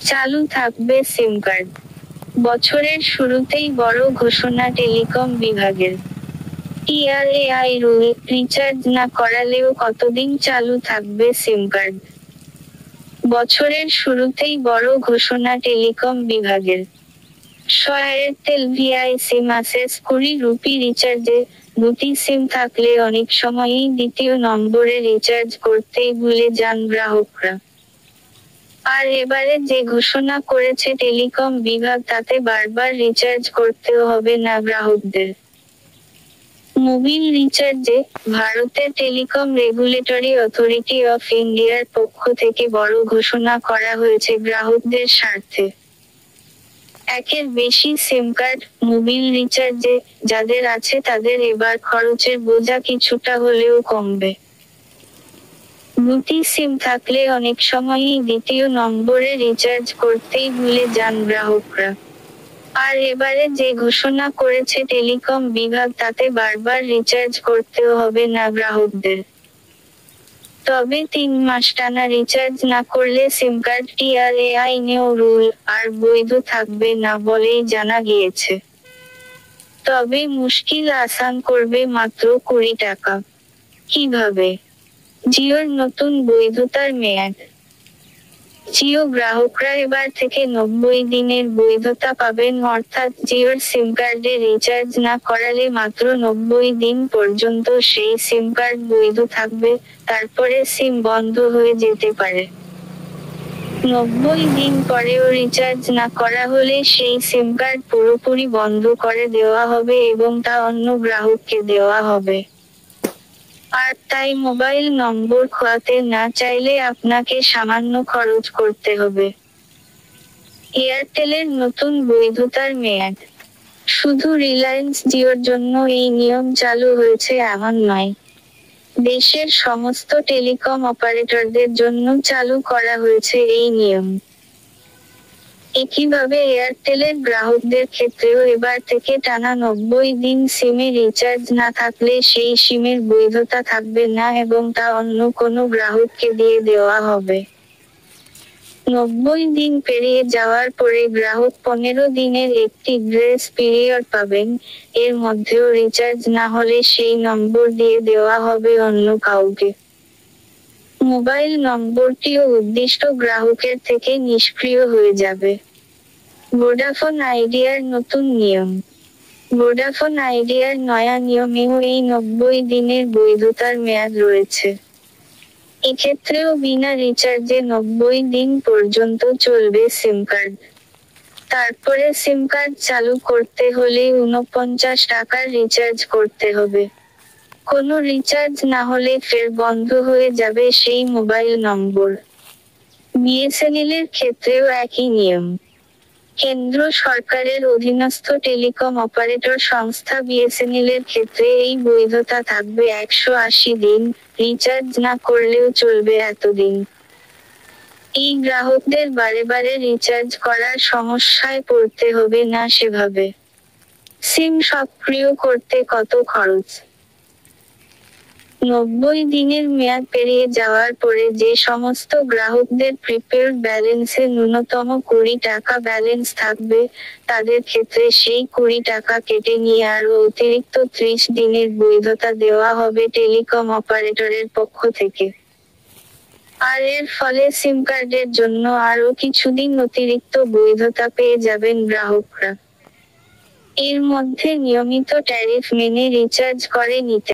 চালু থাকবে সিম কার্ড। বছরের শুরুতেই বড় ঘোষণা টেলিকম বিভাগের। টিআরএআই রুল, রিচার্জ না করালেও কতদিন চালু থাকবে সিম কার্ড। বছরের শুরুতেই বড় ঘোষণা টেলিকম বিভাগের। এয়ারটেল ভিআই সিম আসেস 20 রুপি রিচার্জে, দুটি সিম থাকলে অনেক সময়ই দ্বিতীয় নম্বরে রিচার্জ করতেই ভুলে যান গ্রাহকরা। আর এবারে যে ঘোষণা করেছে টেলিকম বিভাগ তাতে বারবার রিচার্জ করতেও হবে না গ্রাহকদের। মোবিল রিচার্জে, ভারতের টেলিকম রেগুলেটরি অথরিটি অফ ইন্ডিয়ার পক্ষ থেকে বড় ঘোষণা করা হয়েছে গ্রাহকদের স্বার্থে। একের বেশি সিম কার্ড, মোবিল রিচার্জে, যাদের আছে তাদের এবার খরচের বোঝা কিছুটা হলেও কমবে। দুটি সিম থাকলে অনেক সময়ই দ্বিতীয় নম্বরে রিচার্জ করতেই ভুলে যান গ্রাহকরা। আর এবারে যে ঘোষণা করেছে টেলিকম বিভাগ তাতে বারবার রিচার্জ করতেও হবে না গ্রাহকদের। তবে 3 মাস টানা রিচার্জ না করলে সিম কার্ড টিআরএআই নিউ রুল আর বৈধ থাকবে না বলেই জানা গিয়েছে। তবে মুশকিল আসান করবে মাত্র 20 টাকা। কিভাবে? জিওর নতুন বৈধতার মেয়াদ। জিও গ্রাহকরা এবার থেকে 90 দিনের বৈধতা পাবেন, অর্থাৎ জিওর সিম কার্ডে রিচার্জ না করালে মাত্র 90 দিন পর্যন্ত সেই সিম কার্ড বৈধ থাকবে, তারপরে সিম বন্ধ হয়ে যেতে পারে। 90 দিন পরেও রিচার্জ না করা হলে সেই সিম কার্ড পুরোপুরি বন্ধ করে দেওয়া হবে এবং তা অন্য গ্রাহককে দেওয়া হবে। আর তাই মোবাইল নম্বর খোয়াতে না চাইলে আপনাকে সামান্য খরচ করতে হবে। এয়ারটেলের নতুন বৈধতার মেয়াদ। শুধু রিলায়েন্স জিওর জন্য এই নিয়ম চালু হয়েছে এমন নয়। দেশের সমস্ত টেলিকম অপারেটরদের জন্য চালু করা হয়েছে এই নিয়ম। একইভাবে এয়ারটেলের গ্রাহকদের ক্ষেত্রেও এবার থেকে টানা 90 দিন সিমে রিচার্জ না থাকলে সেই সিমের বৈধতা থাকবে না এবং তা অন্য কোনো গ্রাহককে দিয়ে দেওয়া হবে। 90 দিন পেরিয়ে যাওয়ার পরে গ্রাহক 15 দিনের একটি গ্রেস পিরিয়ড পাবেন, এর মধ্যেও রিচার্জ না হলে সেই নম্বর দিয়ে দেওয়া হবে অন্য কাউকে। মোবাইল নম্বরটিও উদ্দিষ্ট গ্রাহকের থেকে নিষ্ক্রিয় হয়ে যাবে। ভোডাফোন আইডিয়ার নতুন নিয়ম। ভোডাফোন আইডিয়ার নয়া নিয়মেও এই 90 দিনের বৈধতার মেয়াদ রয়েছে। এক্ষেত্রেও বিনা রিচার্জে 90 দিন পর্যন্ত চলবে সিম কার্ড। তারপরে সিম কার্ড চালু করতে হলে 49 টাকার রিচার্জ করতে হবে। কোনো রিচার্জ না হলে ফের বন্ধ হয়ে যাবে সেই মোবাইল নম্বর। বিএসএনএলের ক্ষেত্রেও একই নিয়ম। কেন্দ্র সরকারের অধীনস্থ টেলিকম অপারেটর সংস্থা বিএসএনএলের ক্ষেত্রে এই বৈধতা থাকবে 180 দিন, রিচার্জ না করলেও চলবে এতদিন। এই গ্রাহকদের বারে বারে রিচার্জ করার সমস্যায় পড়তে হবে না সেভাবে। সিম সক্রিয় করতে কত খরচ? 90 দিনের মেয়াদ পেরিয়ে যাওয়ার পরে যে সমস্ত গ্রাহকদের প্রিপেড ব্যালেন্সে ন্যূনতম 20 টাকা ব্যালেন্স থাকবে, তাদের ক্ষেত্রে সেই 20 টাকা কেটে নিয়ে আরও অতিরিক্ত 30 দিনের বৈধতা দেওয়া হবে টেলিকম অপারেটরের পক্ষ থেকে। আর এর ফলে সিম কার্ডের জন্য আরও কিছুদিন অতিরিক্ত বৈধতা পেয়ে যাবেন গ্রাহকরা। এর মধ্যে নিয়মিত ট্যারিফ মেনে রিচার্জ করে নিতে